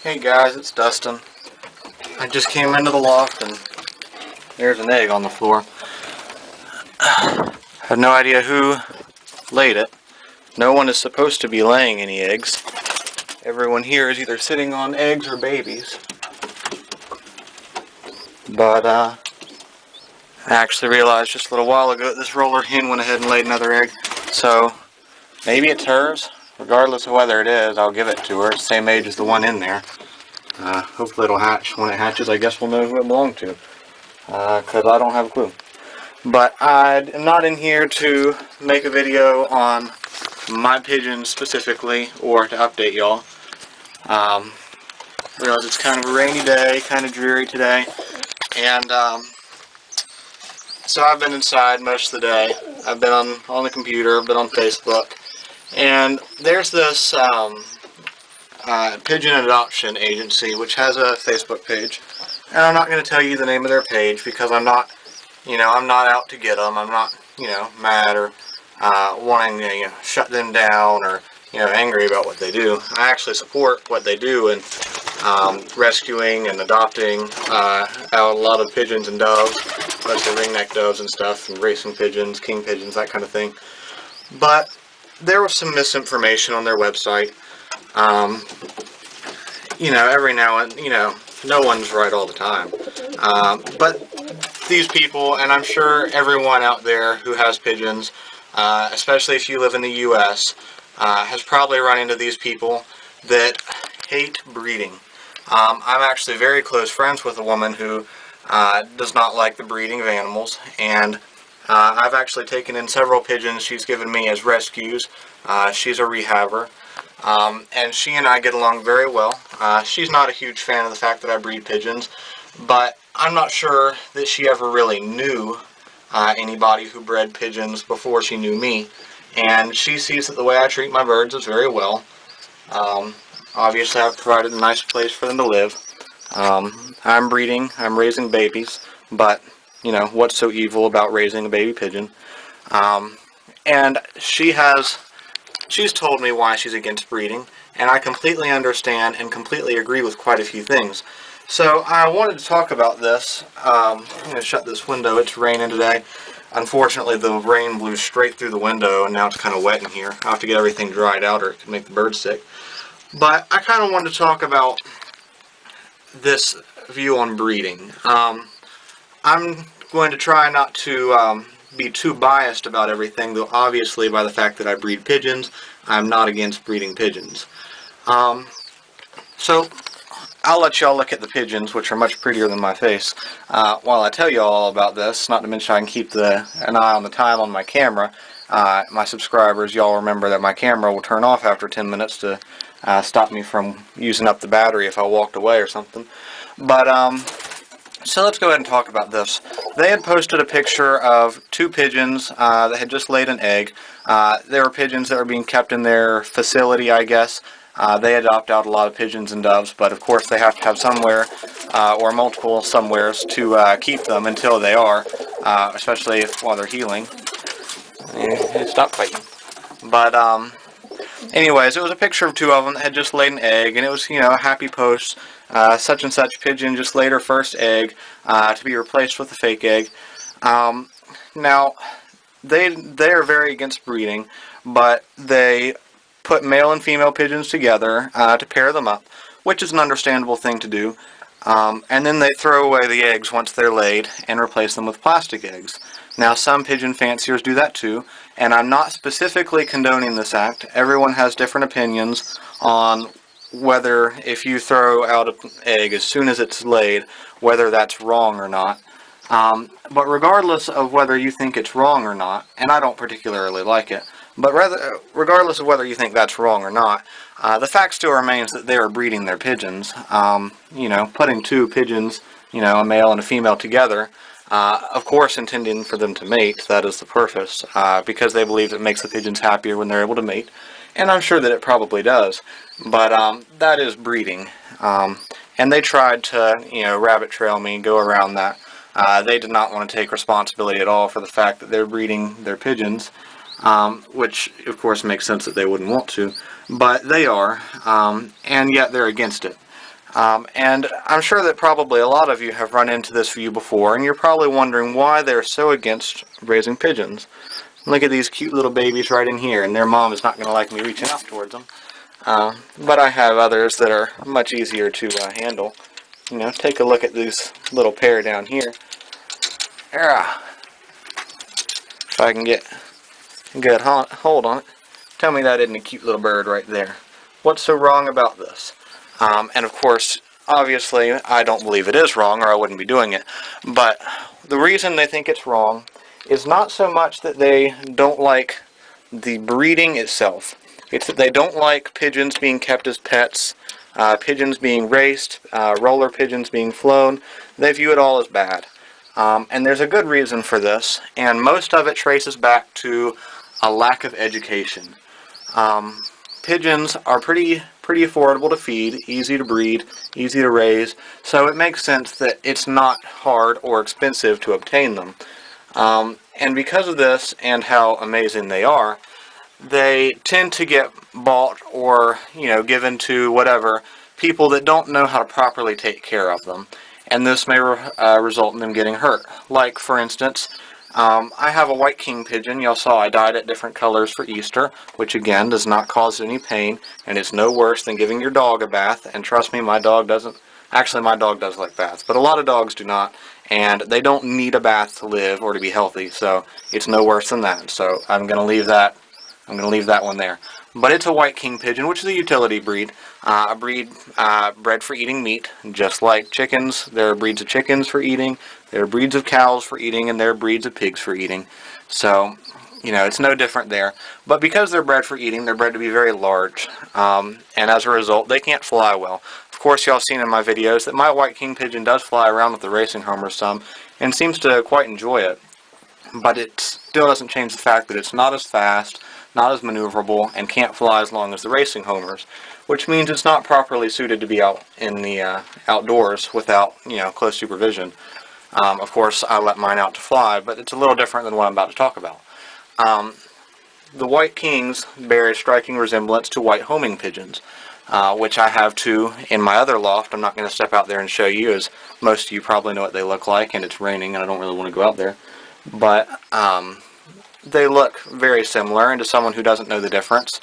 Hey guys, it's Dustin. I just came into the loft and there's an egg on the floor. I have no idea who laid it. No one is supposed to be laying any eggs. Everyone here is either sitting on eggs or babies. But I actually realized just a little while ago that this roller hen went ahead and laid another egg. So maybe it's hers. Regardless of whether it is, I'll give it to her. It's the same age as the one in there. Hopefully it'll hatch. When it hatches, I guess we'll know who it belonged to. Because I don't have a clue. But I'm not in here to make a video on my pigeons specifically, or to update y'all. Realize it's kind of a rainy day, kind of dreary today. And so I've been inside most of the day. I've been on the computer, I've been on Facebook. And there's this pigeon adoption agency which has a Facebook page. And I'm not going to tell you the name of their page because I'm not out to get them. I'm not, mad or wanting to shut them down or angry about what they do. I actually support what they do in rescuing and adopting out a lot of pigeons and doves, especially ringneck doves and stuff, and racing pigeons, king pigeons, that kind of thing. But there was some misinformation on their website. Every now and no one's right all the time. But these people, and I'm sure everyone out there who has pigeons, especially if you live in the U.S., has probably run into these people that hate breeding. I'm actually very close friends with a woman who does not like the breeding of animals, and I've actually taken in several pigeons she's given me as rescues. She's a rehabber, and she and I get along very well. She's not a huge fan of the fact that I breed pigeons, but I'm not sure that she ever really knew anybody who bred pigeons before she knew me, and she sees that the way I treat my birds is very well. Obviously I've provided a nice place for them to live. I'm breeding, I'm raising babies, but what's so evil about raising a baby pigeon? And she's told me why she's against breeding, and I completely understand and completely agree with quite a few things. So I wanted to talk about this. I'm going to shut this window. It's raining today. Unfortunately, the rain blew straight through the window, and now it's kind of wet in here. I'll have to get everything dried out or it could make the birds sick. But I kind of wanted to talk about this view on breeding. I'm going to try not to be too biased about everything, though obviously by the fact that I breed pigeons, I'm not against breeding pigeons. So I'll let y'all look at the pigeons, which are much prettier than my face, while I tell you all about this. Not to mention I can keep an eye on the time on my camera. My subscribers, y'all remember that my camera will turn off after 10 minutes to stop me from using up the battery if I walked away or something. But so let's go ahead and talk about this. They had posted a picture of two pigeons that had just laid an egg. There were pigeons that were being kept in their facility, I guess. They adopt out a lot of pigeons and doves, but of course they have to have somewhere, or multiple somewheres, to keep them until they are, especially while they're healing. Stop fighting. But anyways, it was a picture of two of them that had just laid an egg, and it was, a happy post. Such and such pigeon just laid her first egg to be replaced with a fake egg. Now, they are very against breeding, but they put male and female pigeons together to pair them up, which is an understandable thing to do. And then they throw away the eggs once they're laid and replace them with plastic eggs. Now, some pigeon fanciers do that too, and I'm not specifically condoning this act. Everyone has different opinions on whether, if you throw out an egg as soon as it's laid, whether that's wrong or not. But regardless of whether you think it's wrong or not, and I don't particularly like it, but regardless of whether you think that's wrong or not, the fact still remains that they are breeding their pigeons. Putting two pigeons, a male and a female together, of course intending for them to mate. That is the purpose, because they believe it makes the pigeons happier when they're able to mate. And I'm sure that it probably does. But that is breeding. And they tried to, rabbit trail me, go around that. They did not want to take responsibility at all for the fact that they're breeding their pigeons, which of course makes sense that they wouldn't want to, but they are, and yet they're against it. And I'm sure that probably a lot of you have run into this view before, and you're probably wondering why they're so against raising pigeons. Look at these cute little babies right in here, and their mom is not going to like me reaching out towards them. But I have others that are much easier to handle. You know, take a look at this little pair down here. If I can get a good hold on it. Tell me that isn't a cute little bird right there. What's so wrong about this? And of course, obviously, I don't believe it is wrong, or I wouldn't be doing it. But the reason they think it's wrong is not so much that they don't like the breeding itself. It's that they don't like pigeons being kept as pets, pigeons being raced, roller pigeons being flown. They view it all as bad. And there's a good reason for this, and most of it traces back to a lack of education. Pigeons are pretty affordable to feed, easy to breed, easy to raise, so it makes sense that it's not hard or expensive to obtain them. And because of this and how amazing they are, they tend to get bought or, given to whatever people that don't know how to properly take care of them. And this may result in them getting hurt. Like, for instance, I have a white king pigeon. Y'all saw I dyed it different colors for Easter, which again does not cause any pain, and it's no worse than giving your dog a bath. And trust me, my dog doesn't. Actually, my dog does like baths, but a lot of dogs do not, and they don't need a bath to live or to be healthy, so it's no worse than that. So I'm going to leave that. I'm going to leave that one there. But it's a white king pigeon, which is a utility breed. A breed bred for eating meat, just like chickens. There are breeds of chickens for eating, there are breeds of cows for eating, and there are breeds of pigs for eating. So, it's no different there. But because they're bred for eating, they're bred to be very large. And as a result, they can't fly well. Of course, y'all seen in my videos that my white king pigeon does fly around with the racing homers some, and seems to quite enjoy it. But it still doesn't change the fact that it's not as fast, not as maneuverable, and can't fly as long as the racing homers, which means it's not properly suited to be out in the outdoors without, close supervision. Of course, I let mine out to fly, but it's a little different than what I'm about to talk about. The white kings bear a striking resemblance to white homing pigeons, which I have two in my other loft. I'm not going to step out there and show you, as most of you probably know what they look like, and it's raining and I don't really want to go out there. But they look very similar, and to someone who doesn't know the difference,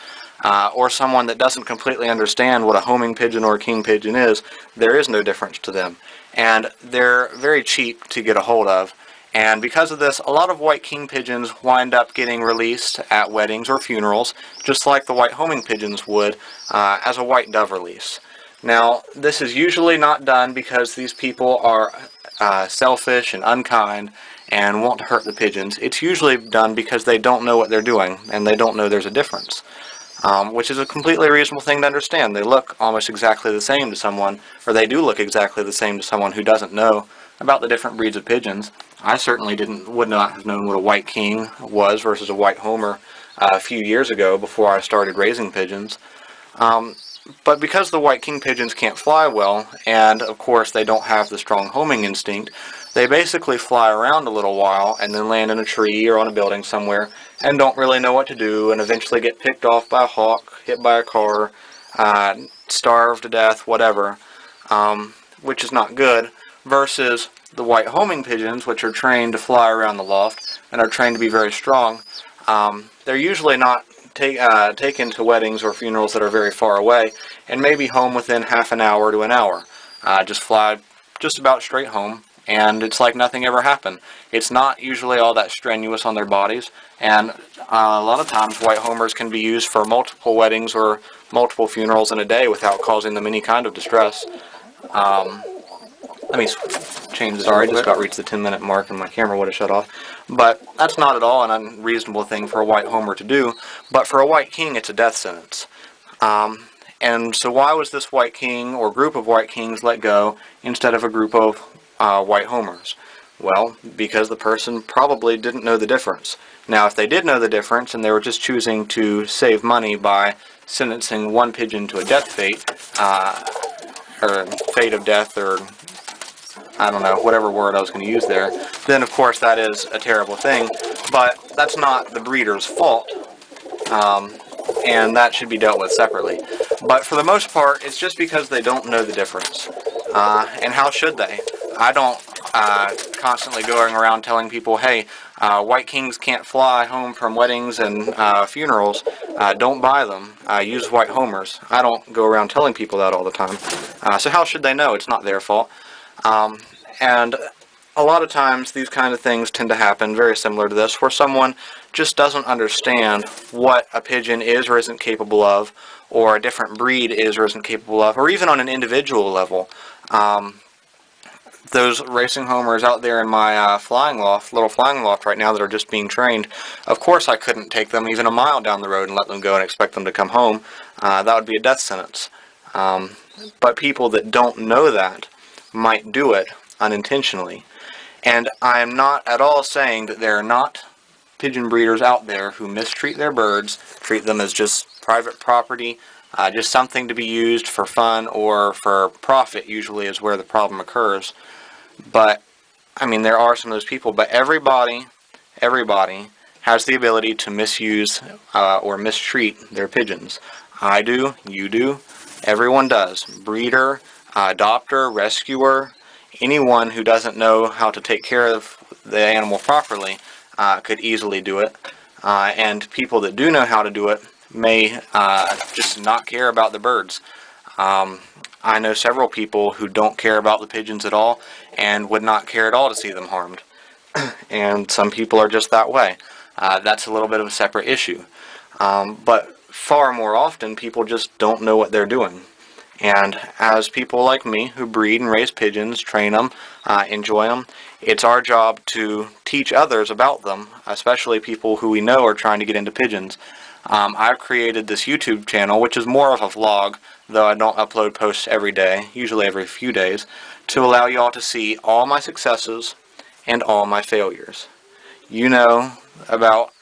or someone that doesn't completely understand what a homing pigeon or a king pigeon is, there is no difference to them. And they're very cheap to get a hold of. And because of this, a lot of white king pigeons wind up getting released at weddings or funerals, just like the white homing pigeons would as a white dove release. Now, this is usually not done because these people are selfish and unkind and want to hurt the pigeons. It's usually done because they don't know what they're doing, and they don't know there's a difference, which is a completely reasonable thing to understand. They look almost exactly the same to someone, or they do look exactly the same to someone who doesn't know about the different breeds of pigeons. I certainly would not have known what a white king was versus a white homer a few years ago before I started raising pigeons. But because the white king pigeons can't fly well, and of course they don't have the strong homing instinct, they basically fly around a little while and then land in a tree or on a building somewhere and don't really know what to do, and eventually get picked off by a hawk, hit by a car, starved to death, whatever, which is not good, versus the white homing pigeons, which are trained to fly around the loft and are trained to be very strong. They're usually not taken to weddings or funerals that are very far away, and maybe home within half an hour to an hour. Just fly just about straight home, and it's like nothing ever happened. It's not usually all that strenuous on their bodies, and a lot of times white homers can be used for multiple weddings or multiple funerals in a day without causing them any kind of distress. Let me change this. Sorry, I just about reached the 10-minute mark and my camera would have shut off. But that's not at all an unreasonable thing for a white homer to do. But for a white king, it's a death sentence. And so why was this white king or group of white kings let go instead of a group of white homers? Well, because the person probably didn't know the difference. Now, if they did know the difference and they were just choosing to save money by sentencing one pigeon to a death fate, or fate of death, or I don't know, whatever word I was going to use there, then of course that is a terrible thing, but that's not the breeder's fault, and that should be dealt with separately. But for the most part, it's just because they don't know the difference. And how should they? I don't constantly going around telling people, hey, white kings can't fly home from weddings and funerals. Don't buy them. Use white homers. I don't go around telling people that all the time. So how should they know? It's not their fault. And a lot of times these kind of things tend to happen very similar to this, where someone just doesn't understand what a pigeon is or isn't capable of, or a different breed is or isn't capable of, or even on an individual level. Those racing homers out there in my little flying loft right now that are just being trained, of course I couldn't take them even a mile down the road and let them go and expect them to come home. That would be a death sentence. But people that don't know that might do it unintentionally. And I am not at all saying that there are not pigeon breeders out there who mistreat their birds, treat them as just private property, just something to be used for fun or for profit, usually is where the problem occurs. But, I mean, there are some of those people, but everybody has the ability to misuse or mistreat their pigeons. I do, you do, everyone does. Breeder, adopter, rescuer, anyone who doesn't know how to take care of the animal properly could easily do it. And people that do know how to do it may just not care about the birds. I know several people who don't care about the pigeons at all and would not care at all to see them harmed. And some people are just that way. That's a little bit of a separate issue. But far more often, people just don't know what they're doing. And as people like me who breed and raise pigeons, train them, enjoy them, it's our job to teach others about them, especially people who we know are trying to get into pigeons. I've created this YouTube channel, which is more of a vlog, though I don't upload posts every day, usually every few days, to allow you all to see all my successes and all my failures. You know about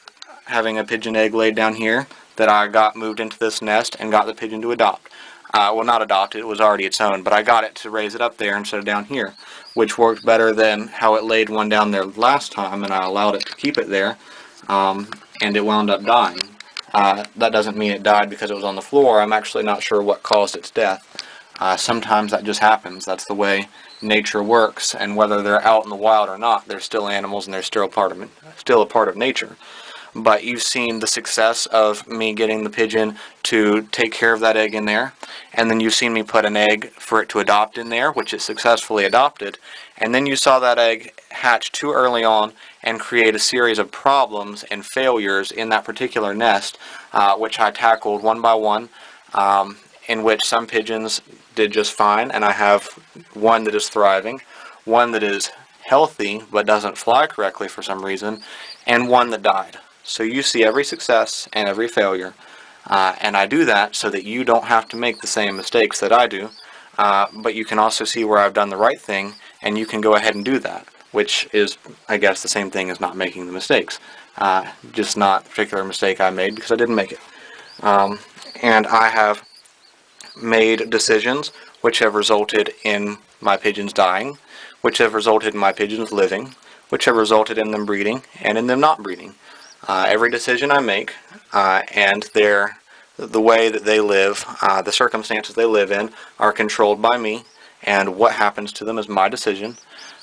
having a pigeon egg laid down here that I got moved into this nest and got the pigeon to adopt. Well, not adopt it, it was already its own, but I got it to raise it up there instead of down here, which worked better than how it laid one down there last time, and I allowed it to keep it there, and it wound up dying. That doesn't mean it died because it was on the floor. I'm actually not sure what caused its death. Sometimes that just happens. That's the way nature works, and whether they're out in the wild or not, they're still animals and they're still a part of nature. But you've seen the success of me getting the pigeon to take care of that egg in there, and then you've seen me put an egg for it to adopt in there, which it successfully adopted, and then you saw that egg hatch too early on and create a series of problems and failures in that particular nest, which I tackled one by one, in which some pigeons did just fine, and I have one that is thriving, one that is healthy but doesn't fly correctly for some reason, and one that died. So you see every success and every failure, and I do that so that you don't have to make the same mistakes that I do, but you can also see where I've done the right thing, and you can go ahead and do that, which is, I guess, the same thing as not making the mistakes. Just not a particular mistake I made because I didn't make it. And I have made decisions which have resulted in my pigeons dying, which have resulted in my pigeons living, which have resulted in them breeding and in them not breeding. Every decision I make and the way that they live, the circumstances they live in, are controlled by me, and what happens to them is my decision,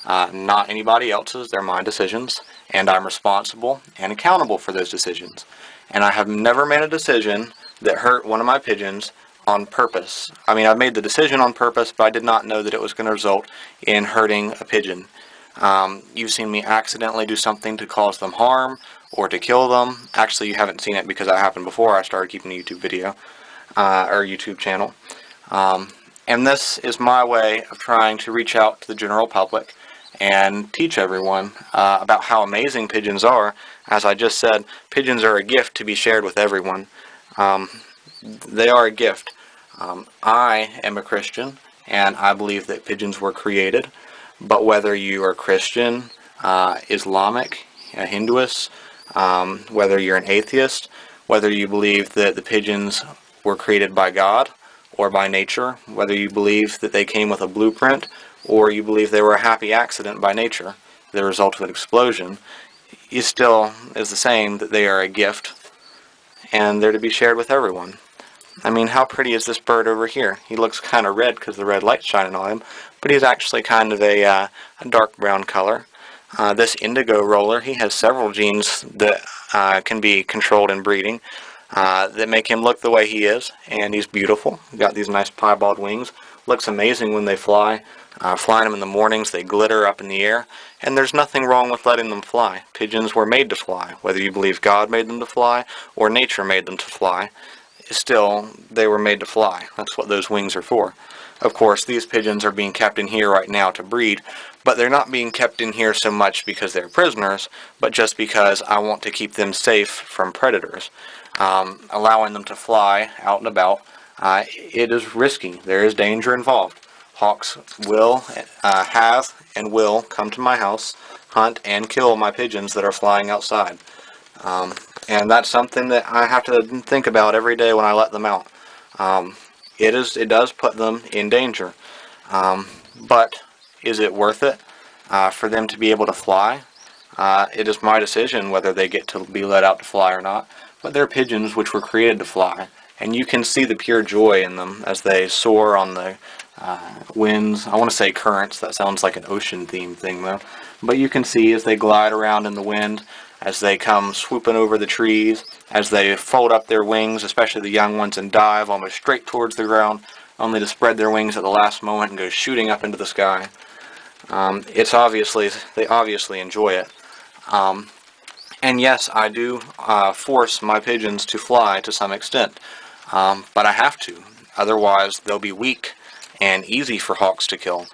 not anybody else's. They're my decisions, and I'm responsible and accountable for those decisions. And I have never made a decision that hurt one of my pigeons on purpose. I mean, I made the decision on purpose, but I did not know that it was going to result in hurting a pigeon. You've seen me accidentally do something to cause them harm or to kill them. Actually, you haven't seen it because that happened before I started keeping a YouTube video or YouTube channel. And this is my way of trying to reach out to the general public and teach everyone about how amazing pigeons are. As I just said, pigeons are a gift to be shared with everyone. They are a gift. I am a Christian, and I believe that pigeons were created. But whether you are Christian, Islamic, a Hinduist, whether you're an atheist, whether you believe that the pigeons were created by God or by nature, whether you believe that they came with a blueprint, or you believe they were a happy accident by nature, the result of an explosion, it still is the same that they are a gift, and they're to be shared with everyone. I mean, how pretty is this bird over here? He looks kind of red because the red light's shining on him, but he's actually kind of a dark brown color. This indigo roller, he has several genes that can be controlled in breeding that make him look the way he is, and he's beautiful. He's got these nice piebald wings. Looks amazing when they fly. Flying them in the mornings, they glitter up in the air, and there's nothing wrong with letting them fly. Pigeons were made to fly. Whether you believe God made them to fly or nature made them to fly, still, they were made to fly. That's what those wings are for. Of course, these pigeons are being kept in here right now to breed, but they're not being kept in here so much because they're prisoners, but just because I want to keep them safe from predators. Allowing them to fly out and about, it is risky. There is danger involved. Hawks will have and will come to my house, hunt, and kill my pigeons that are flying outside. And that's something that I have to think about every day when I let them out. It does put them in danger. But is it worth it for them to be able to fly? It is my decision whether they get to be let out to fly or not. But they're pigeons which were created to fly. And you can see the pure joy in them as they soar on the winds. I want to say currents. That sounds like an ocean theme thing though. But you can see as they glide around in the wind, as they come swooping over the trees, as they fold up their wings, especially the young ones, and dive almost straight towards the ground, only to spread their wings at the last moment and go shooting up into the sky. They obviously enjoy it. And yes, I do force my pigeons to fly to some extent, but I have to. Otherwise, they'll be weak and easy for hawks to kill.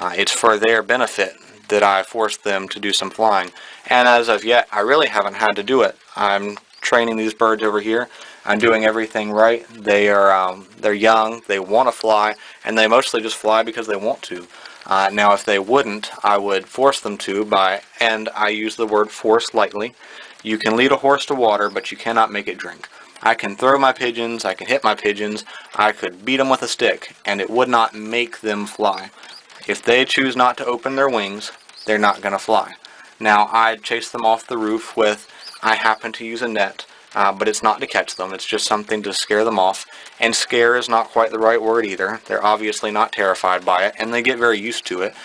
It's for their benefit that I forced them to do some flying. And as of yet, I really haven't had to do it. I'm training these birds over here. I'm doing everything right. They're young, they want to fly, and they mostly just fly because they want to. Now, if they wouldn't, I would force them to and I use the word force lightly. You can lead a horse to water, but you cannot make it drink. I can throw my pigeons, I can hit my pigeons, I could beat them with a stick, and it would not make them fly. If they choose not to open their wings, they're not going to fly. Now, I chase them off the roof I happen to use a net, but it's not to catch them, it's just something to scare them off. And scare is not quite the right word either. They're obviously not terrified by it, and they get very used to it.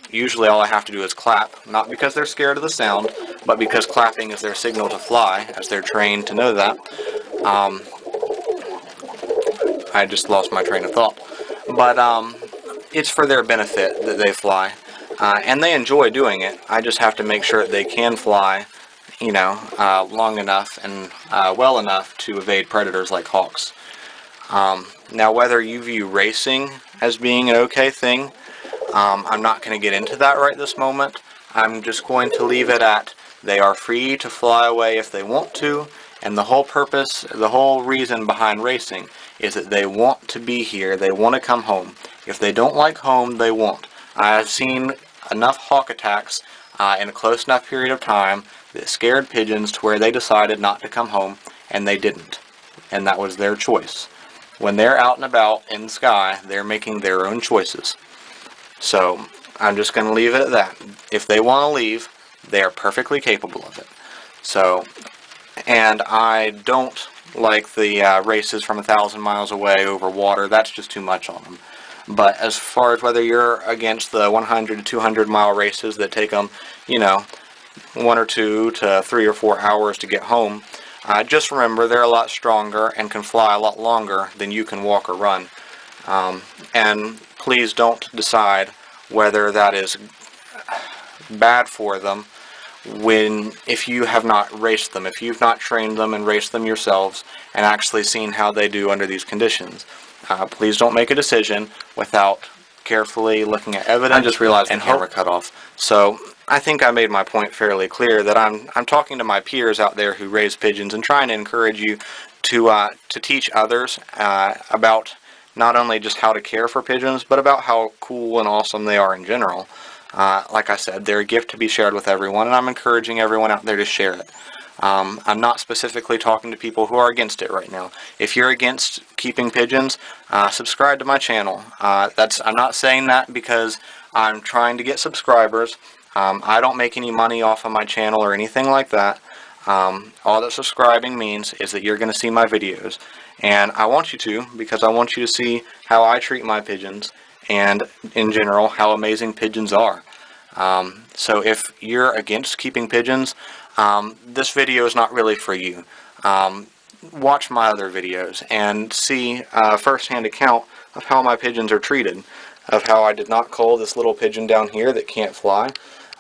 Usually all I have to do is clap, not because they're scared of the sound, but because clapping is their signal to fly, as they're trained to know that. I just lost my train of thought. But it's for their benefit that they fly, and they enjoy doing it. I just have to make sure that they can fly, long enough and well enough to evade predators like hawks. Now, whether you view racing as being an okay thing, I'm not going to get into that right this moment. I'm just going to leave it at they are free to fly away if they want to, and the whole purpose, the whole reason behind racing is that they want to be here, they want to come home. If they don't like home, they won't. I've seen enough hawk attacks in a close enough period of time that scared pigeons to where they decided not to come home, and they didn't. And that was their choice. When they're out and about in the sky, they're making their own choices. So I'm just going to leave it at that. If they want to leave, they are perfectly capable of it. So, and I don't like the races from 1,000 miles away over water. That's just too much on them. But as far as whether you're against the 100 to 200 mile races that take them, 1 or 2 to 3 or 4 hours to get home, just remember they're a lot stronger and can fly a lot longer than you can walk or run. And please don't decide whether that is bad for them if you have not raced them, if you've not trained them and raced them yourselves and actually seen how they do under these conditions. Please don't make a decision without carefully looking at evidence. I just realized the camera cut off. So I think I made my point fairly clear that I'm talking to my peers out there who raise pigeons and trying to encourage you to teach others about not only just how to care for pigeons, but about how cool and awesome they are in general. Like I said, they're a gift to be shared with everyone, and I'm encouraging everyone out there to share it. I'm not specifically talking to people who are against it right now. If you're against keeping pigeons, subscribe to my channel. I'm not saying that because I'm trying to get subscribers. I don't make any money off of my channel or anything like that. All that subscribing means is that you're going to see my videos, and I want you to, because I want you to see how I treat my pigeons, and in general how amazing pigeons are. So if you're against keeping pigeons, this video is not really for you. Watch my other videos and see a first-hand account of how my pigeons are treated, of how I did not cull this little pigeon down here that can't fly,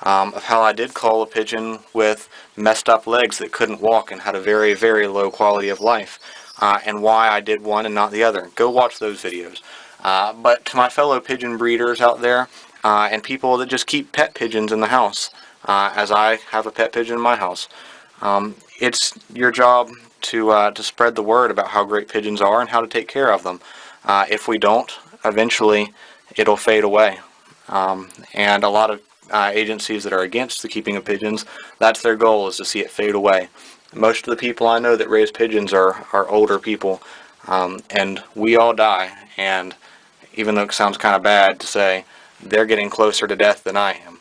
of how I did cull a pigeon with messed up legs that couldn't walk and had a very, very low quality of life, and why I did one and not the other. Go watch those videos. But to my fellow pigeon breeders out there, and people that just keep pet pigeons in the house, as I have a pet pigeon in my house, it's your job to spread the word about how great pigeons are and how to take care of them. If we don't, eventually it'll fade away. And a lot of agencies that are against the keeping of pigeons, that's their goal, is to see it fade away. Most of the people I know that raise pigeons are older people, and we all die, and even though it sounds kind of bad to say, they're getting closer to death than I am.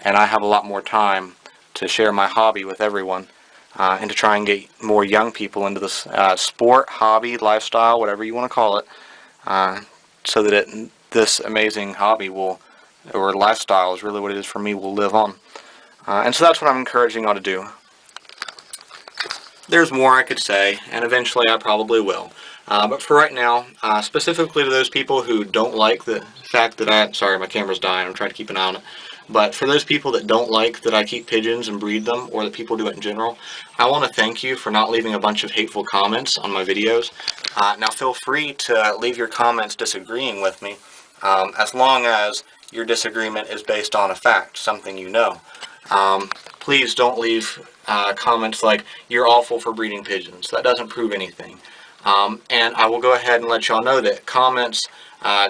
And I have a lot more time to share my hobby with everyone, and to try and get more young people into this sport, hobby, lifestyle, whatever you want to call it, so that this amazing hobby will, or lifestyle is really what it is for me, will live on. And so that's what I'm encouraging y'all to do. There's more I could say, and eventually I probably will. But for right now, specifically to those people who don't like the fact that sorry, my camera's dying, I'm trying to keep an eye on it. But for those people that don't like that I keep pigeons and breed them, or that people do it in general, I want to thank you for not leaving a bunch of hateful comments on my videos. Now feel free to leave your comments disagreeing with me, as long as your disagreement is based on a fact, something you know. Please don't leave comments like, "You're awful for breeding pigeons." That doesn't prove anything. And I will go ahead and let y'all know that comments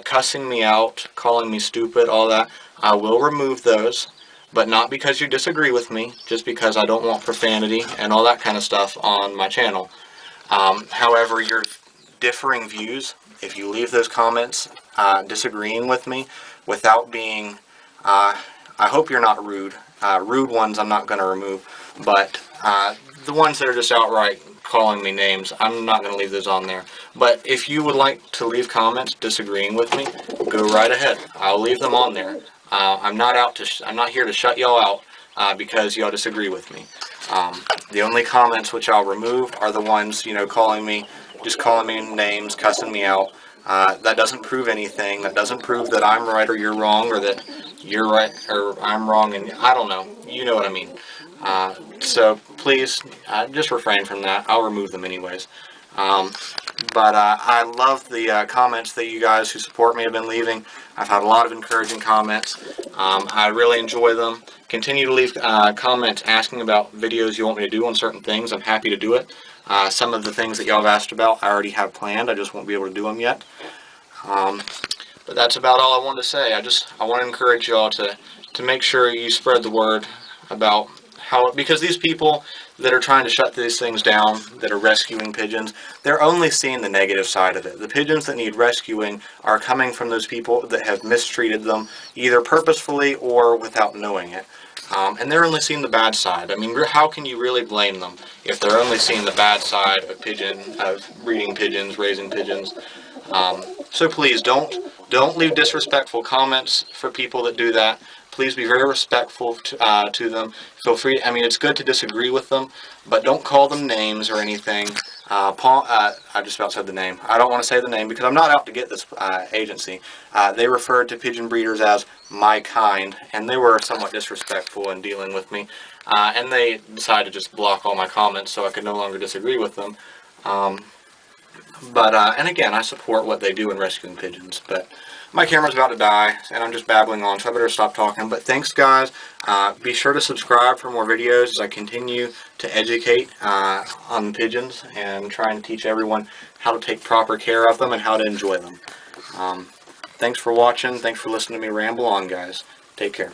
cussing me out, calling me stupid, all that, I will remove those, but not because you disagree with me, just because I don't want profanity and all that kind of stuff on my channel. However, your differing views, if you leave those comments disagreeing with me without being, I hope you're not rude. Rude ones I'm not going to remove, but the ones that are just outright calling me names, I'm not going to leave those on there. But if you would like to leave comments disagreeing with me, go right ahead. I'll leave them on there. I'm not here to shut y'all out because y'all disagree with me. The only comments which I'll remove are the ones, calling me names, cussing me out. That doesn't prove anything. That doesn't prove that I'm right or you're wrong, or that you're right or I'm wrong, and I don't know. You know what I mean. So please just refrain from that. I'll remove them anyways. But I love the comments that you guys who support me have been leaving. I've had a lot of encouraging comments. I really enjoy them. Continue to leave comments asking about videos you want me to do on certain things. I'm happy to do it. Some of the things that y'all have asked about, I already have planned. I just won't be able to do them yet. But that's about all I wanted to say. I want to encourage y'all to make sure you spread the word about how, because these people that are trying to shut these things down, that are rescuing pigeons, they're only seeing the negative side of it. The pigeons that need rescuing are coming from those people that have mistreated them, either purposefully or without knowing it. And they're only seeing the bad side. I mean, how can you really blame them if they're only seeing the bad side of breeding pigeons, raising pigeons? So please don't leave disrespectful comments for people that do that. Please be very respectful to them. Feel free. I mean, it's good to disagree with them, but don't call them names or anything. I just about said the name. I don't want to say the name because I'm not out to get this agency. They referred to pigeon breeders as my kind, and they were somewhat disrespectful in dealing with me. And they decided to just block all my comments so I could no longer disagree with them. And again, I support what they do in rescuing pigeons, but my camera's about to die, and I'm just babbling on, so I better stop talking. But thanks, guys. Be sure to subscribe for more videos as I continue to educate on pigeons and trying to teach everyone how to take proper care of them and how to enjoy them. Thanks for watching. Thanks for listening to me ramble on, guys. Take care.